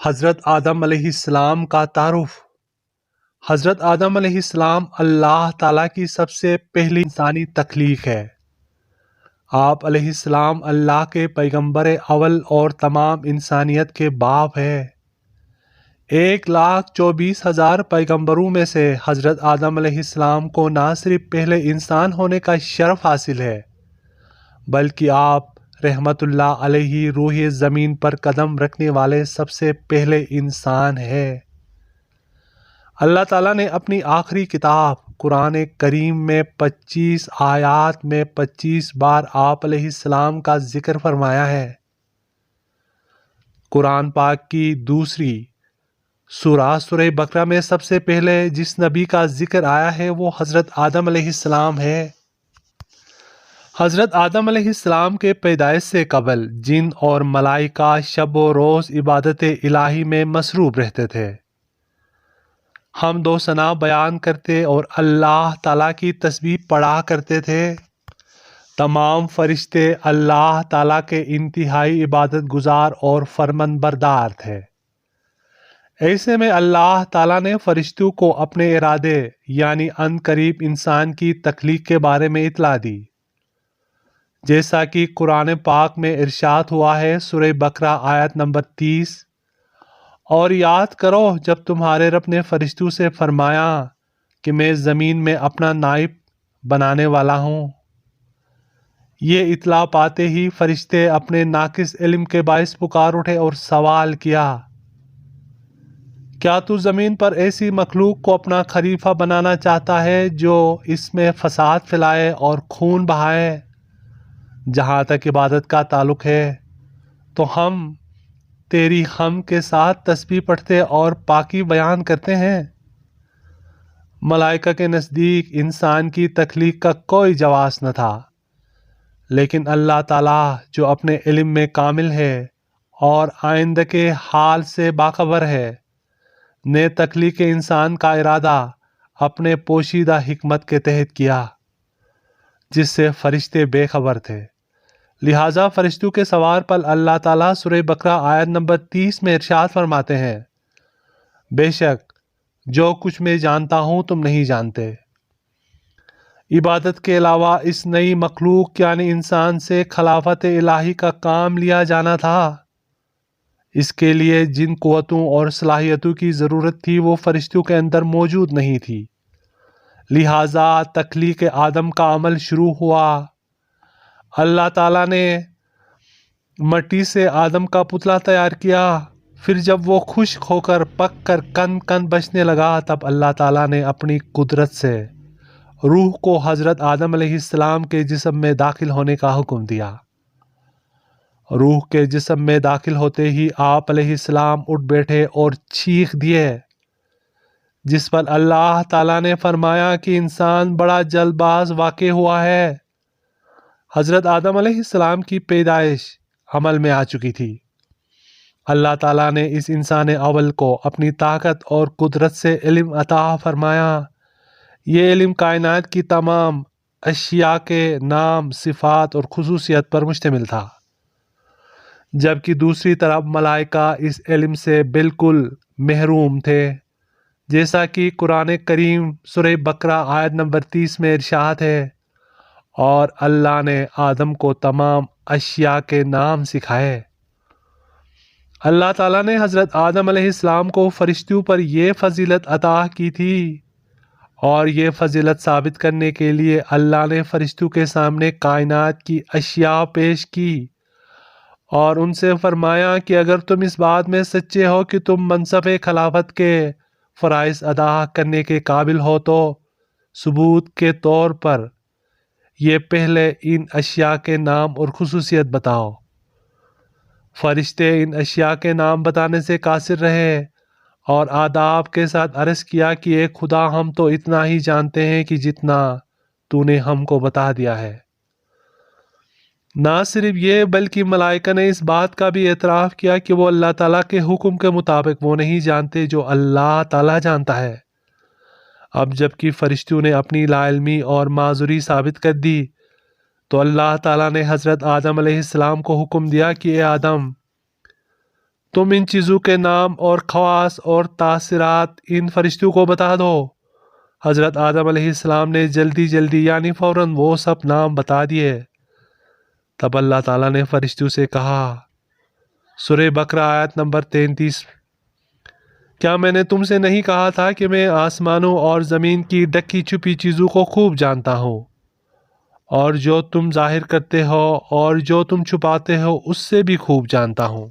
حضرت آدم علیہ السلام کا تعارف۔ حضرت آدم علیہ السلام اللہ تعالیٰ کی سب سے پہلی انسانی تخلیق ہے۔ آپ علیہ السلام اللہ کے پیغمبر اول اور تمام انسانیت کے باپ ہے۔ 1,24,000 پیغمبروں میں سے حضرت آدم علیہ السلام کو نہ صرف پہلے انسان ہونے کا شرف حاصل ہے بلکہ آپ رحمت اللہ علیہ روح زمین پر قدم رکھنے والے سب سے پہلے انسان ہیں۔ اللہ تعالیٰ نے اپنی آخری کتاب قرآن کریم میں 25 آیات میں 25 بار آپ علیہ السلام کا ذکر فرمایا ہے۔ قرآن پاک کی دوسری سورہ بقرہ میں سب سے پہلے جس نبی کا ذکر آیا ہے وہ حضرت آدم علیہ السلام ہے۔ حضرت آدم علیہ السلام کے پیدائش سے قبل جن اور ملائکہ شب و روز عبادت الہی میں مصروف رہتے تھے، حمد و ثنا بیان کرتے اور اللہ تعالیٰ کی تسبیح پڑھا کرتے تھے۔ تمام فرشتے اللہ تعالیٰ کے انتہائی عبادت گزار اور فرمان بردار تھے۔ ایسے میں اللہ تعالیٰ نے فرشتوں کو اپنے ارادے یعنی ان قریب انسان کی تخلیق کے بارے میں اطلاع دی، جیسا کہ قرآن پاک میں ارشاد ہوا ہے سورہ بقرہ آیت نمبر 30، اور یاد کرو جب تمہارے رب نے فرشتوں سے فرمایا کہ میں زمین میں اپنا نائب بنانے والا ہوں۔ یہ اطلاع پاتے ہی فرشتے اپنے ناقص علم کے باعث پکار اٹھے اور سوال کیا، کیا تو زمین پر ایسی مخلوق کو اپنا خلیفہ بنانا چاہتا ہے جو اس میں فساد پھیلائے اور خون بہائے؟ جہاں تک عبادت کا تعلق ہے تو ہم تیری حمد کے ساتھ تسبیح پڑھتے اور پاکی بیان کرتے ہیں۔ ملائکہ کے نزدیک انسان کی تخلیق کا کوئی جواز نہ تھا، لیکن اللہ تعالیٰ جو اپنے علم میں کامل ہے اور آئندہ کے حال سے باخبر ہے، نے تخلیق انسان کا ارادہ اپنے پوشیدہ حکمت کے تحت کیا جس سے فرشتے بے خبر تھے۔ لہٰذا فرشتوں کے سوال پر اللہ تعالیٰ سورہ بقرہ آیت نمبر 30 میں ارشاد فرماتے ہیں، بے شک جو کچھ میں جانتا ہوں تم نہیں جانتے۔ عبادت کے علاوہ اس نئی مخلوق یعنی انسان سے خلافت الہی کا کام لیا جانا تھا۔ اس کے لیے جن قوتوں اور صلاحیتوں کی ضرورت تھی وہ فرشتوں کے اندر موجود نہیں تھی، لہٰذا تخلیق آدم کا عمل شروع ہوا۔ اللہ تعالیٰ نے مٹی سے آدم کا پتلا تیار کیا، پھر جب وہ خشک ہو کر پک کر کن کن بچنے لگا تب اللہ تعالیٰ نے اپنی قدرت سے روح کو حضرت آدم علیہ السلام کے جسم میں داخل ہونے کا حکم دیا۔ روح کے جسم میں داخل ہوتے ہی آپ علیہ السلام اٹھ بیٹھے اور چیخ دیے، جس پر اللہ تعالیٰ نے فرمایا کہ انسان بڑا جلد باز واقع ہوا ہے۔ حضرت آدم علیہ السلام کی پیدائش عمل میں آ چکی تھی۔ اللہ تعالیٰ نے اس انسان اول کو اپنی طاقت اور قدرت سے علم عطا فرمایا۔ یہ علم کائنات کی تمام اشیاء کے نام، صفات اور خصوصیت پر مشتمل تھا، جبکہ دوسری طرف ملائکہ اس علم سے بالکل محروم تھے، جیسا کہ قرآن کریم سورہ بقرہ آیت نمبر 30 میں ارشاد ہے، اور اللہ نے آدم کو تمام اشیاء کے نام سکھائے۔ اللہ تعالیٰ نے حضرت آدم علیہ السلام کو فرشتوں پر یہ فضیلت عطا کی تھی، اور یہ فضیلت ثابت کرنے کے لیے اللہ نے فرشتوں کے سامنے کائنات کی اشیاء پیش کی اور ان سے فرمایا کہ اگر تم اس بات میں سچے ہو کہ تم منصب خلافت کے فرائض ادا کرنے کے قابل ہو تو ثبوت کے طور پر یہ پہلے ان اشیاء کے نام اور خصوصیت بتاؤ۔ فرشتے ان اشیاء کے نام بتانے سے قاصر رہے اور آداب کے ساتھ عرض کیا کہ اے خدا، ہم تو اتنا ہی جانتے ہیں کہ جتنا تو نے ہم کو بتا دیا ہے۔ نہ صرف یہ بلکہ ملائکہ نے اس بات کا بھی اعتراف کیا کہ وہ اللہ تعالیٰ کے حکم کے مطابق وہ نہیں جانتے جو اللہ تعالیٰ جانتا ہے۔ اب جبکہ فرشتوں نے اپنی لا علمی اور معذوری ثابت کر دی تو اللہ تعالیٰ نے حضرت آدم علیہ السلام کو حکم دیا کہ اے آدم، تم ان چیزوں کے نام اور خواص اور تاثرات ان فرشتوں کو بتا دو۔ حضرت آدم علیہ السلام نے جلدی یعنی فوراً وہ سب نام بتا دیے۔ تب اللہ تعالیٰ نے فرشتوں سے کہا، سورہ بقرہ آیت نمبر 33، کیا میں نے تم سے نہیں کہا تھا کہ میں آسمانوں اور زمین کی ڈکی چھپی چیزوں کو خوب جانتا ہوں، اور جو تم ظاہر کرتے ہو اور جو تم چھپاتے ہو اس سے بھی خوب جانتا ہوں۔